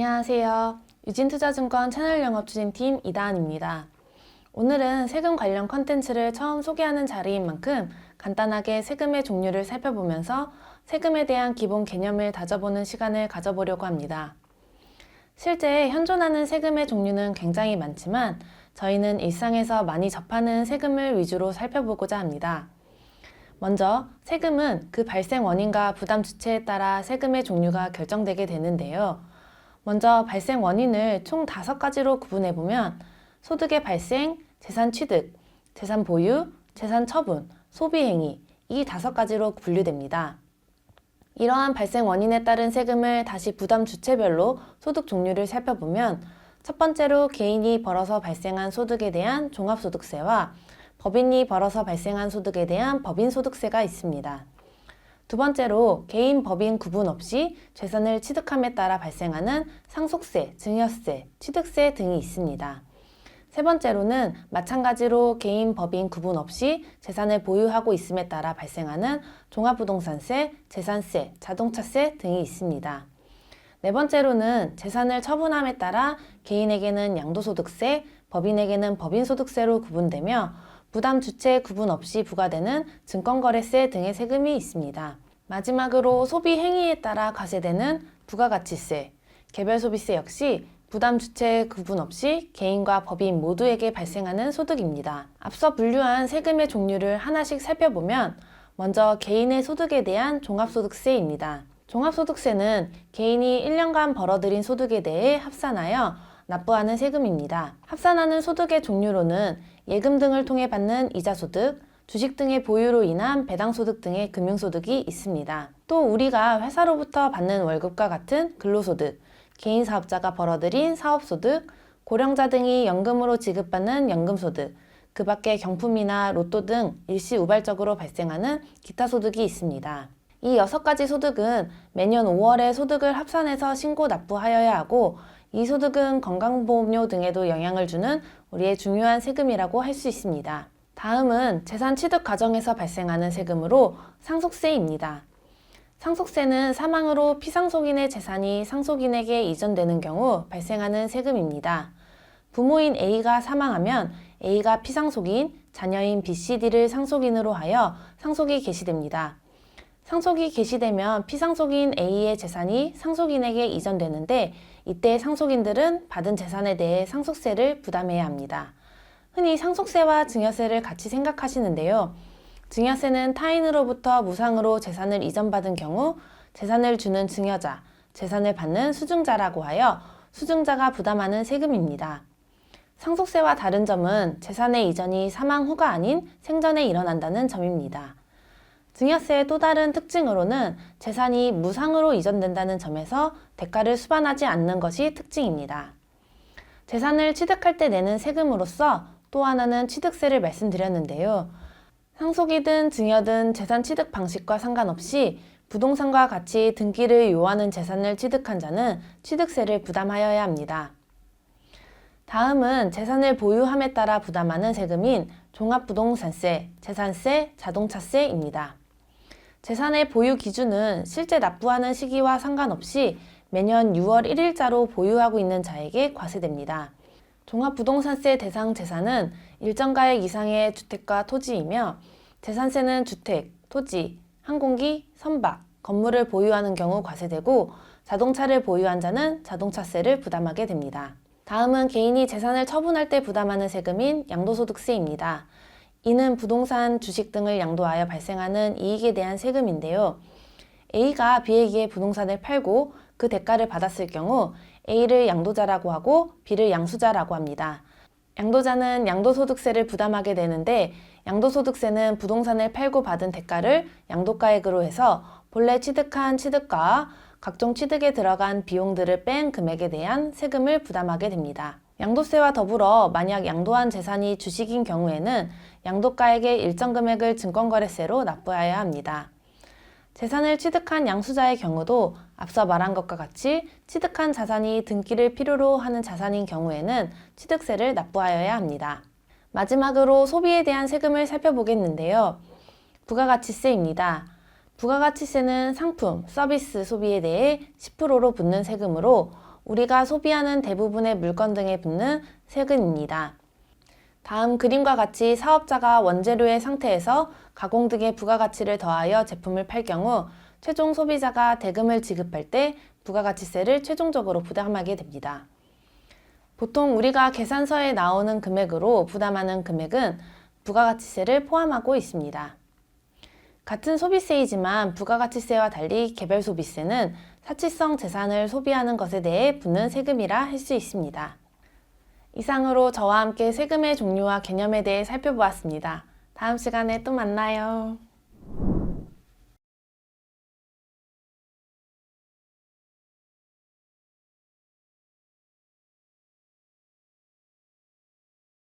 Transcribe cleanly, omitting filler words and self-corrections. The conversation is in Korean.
안녕하세요. 유진투자증권 채널 영업추진팀 이다은입니다. 오늘은 세금 관련 컨텐츠를 처음 소개하는 자리인 만큼 간단하게 세금의 종류를 살펴보면서 세금에 대한 기본 개념을 다져보는 시간을 가져보려고 합니다. 실제 현존하는 세금의 종류는 굉장히 많지만 저희는 일상에서 많이 접하는 세금을 위주로 살펴보고자 합니다. 먼저 세금은 그 발생 원인과 부담 주체에 따라 세금의 종류가 결정되게 되는데요. 먼저 발생 원인을 총 5가지로 구분해보면 소득의 발생, 재산 취득, 재산 보유, 재산 처분, 소비 행위 이 5가지로 분류됩니다. 이러한 발생 원인에 따른 세금을 다시 부담 주체별로 소득 종류를 살펴보면 첫 번째로 개인이 벌어서 발생한 소득에 대한 종합소득세와 법인이 벌어서 발생한 소득에 대한 법인소득세가 있습니다. 두 번째로 개인, 법인 구분 없이 재산을 취득함에 따라 발생하는 상속세, 증여세, 취득세 등이 있습니다. 세 번째로는 마찬가지로 개인, 법인 구분 없이 재산을 보유하고 있음에 따라 발생하는 종합부동산세, 재산세, 자동차세 등이 있습니다. 네 번째로는 재산을 처분함에 따라 개인에게는 양도소득세, 법인에게는 법인소득세로 구분되며 부담 주체 구분 없이 부과되는 증권거래세 등의 세금이 있습니다. 마지막으로 소비 행위에 따라 과세되는 부가가치세, 개별소비세 역시 부담 주체 구분 없이 개인과 법인 모두에게 발생하는 소득입니다. 앞서 분류한 세금의 종류를 하나씩 살펴보면 먼저 개인의 소득에 대한 종합소득세입니다. 종합소득세는 개인이 1년간 벌어들인 소득에 대해 합산하여 납부하는 세금입니다. 합산하는 소득의 종류로는 예금 등을 통해 받는 이자소득, 주식 등의 보유로 인한 배당소득 등의 금융소득이 있습니다. 또 우리가 회사로부터 받는 월급과 같은 근로소득, 개인 사업자가 벌어들인 사업소득, 고령자 등이 연금으로 지급받는 연금소득, 그 밖에 경품이나 로또 등 일시 우발적으로 발생하는 기타 소득이 있습니다. 이 6가지 소득은 매년 5월에 소득을 합산해서 신고 납부하여야 하고 이 소득은 건강보험료 등에도 영향을 주는 우리의 중요한 세금이라고 할 수 있습니다. 다음은 재산 취득 과정에서 발생하는 세금으로 상속세입니다. 상속세는 사망으로 피상속인의 재산이 상속인에게 이전되는 경우 발생하는 세금입니다. 부모인 A가 사망하면 A가 피상속인, 자녀인 B, C, D를 상속인으로 하여 상속이 개시됩니다. 상속이 개시되면 피상속인 A의 재산이 상속인에게 이전되는데 이때 상속인들은 받은 재산에 대해 상속세를 부담해야 합니다. 흔히 상속세와 증여세를 같이 생각하시는데요. 증여세는 타인으로부터 무상으로 재산을 이전받은 경우 재산을 주는 증여자, 재산을 받는 수증자라고 하여 수증자가 부담하는 세금입니다. 상속세와 다른 점은 재산의 이전이 사망 후가 아닌 생전에 일어난다는 점입니다. 증여세의 또 다른 특징으로는 재산이 무상으로 이전된다는 점에서 대가를 수반하지 않는 것이 특징입니다. 재산을 취득할 때 내는 세금으로서 또 하나는 취득세를 말씀드렸는데요. 상속이든 증여든 재산 취득 방식과 상관없이 부동산과 같이 등기를 요하는 재산을 취득한 자는 취득세를 부담하여야 합니다. 다음은 재산을 보유함에 따라 부담하는 세금인 종합부동산세, 재산세, 자동차세입니다. 재산의 보유 기준은 실제 납부하는 시기와 상관없이 매년 6월 1일자로 보유하고 있는 자에게 과세됩니다. 종합부동산세 대상 재산은 일정 가액 이상의 주택과 토지이며 재산세는 주택, 토지, 항공기, 선박, 건물을 보유하는 경우 과세되고 자동차를 보유한 자는 자동차세를 부담하게 됩니다. 다음은 개인이 재산을 처분할 때 부담하는 세금인 양도소득세입니다. 이는 부동산, 주식 등을 양도하여 발생하는 이익에 대한 세금인데요. A가 B에게 부동산을 팔고 그 대가를 받았을 경우 A를 양도자라고 하고 B를 양수자라고 합니다. 양도자는 양도소득세를 부담하게 되는데 양도소득세는 부동산을 팔고 받은 대가를 양도가액으로 해서 본래 취득한 취득가와 각종 취득에 들어간 비용들을 뺀 금액에 대한 세금을 부담하게 됩니다. 양도세와 더불어 만약 양도한 재산이 주식인 경우에는 양도가액의 일정 금액을 증권거래세로 납부해야 합니다. 재산을 취득한 양수자의 경우도 앞서 말한 것과 같이 취득한 자산이 등기를 필요로 하는 자산인 경우에는 취득세를 납부하여야 합니다. 마지막으로 소비에 대한 세금을 살펴보겠는데요. 부가가치세입니다. 부가가치세는 상품, 서비스 소비에 대해 10%로 붙는 세금으로 우리가 소비하는 대부분의 물건 등에 붙는 세금입니다. 다음 그림과 같이 사업자가 원재료의 상태에서 가공 등의 부가가치를 더하여 제품을 팔 경우 최종 소비자가 대금을 지급할 때 부가가치세를 최종적으로 부담하게 됩니다. 보통 우리가 계산서에 나오는 금액으로 부담하는 금액은 부가가치세를 포함하고 있습니다. 같은 소비세이지만 부가가치세와 달리 개별소비세는 사치성 재산을 소비하는 것에 대해 붙는 세금이라 할 수 있습니다. 이상으로 저와 함께 세금의 종류와 개념에 대해 살펴보았습니다. 다음 시간에 또 만나요.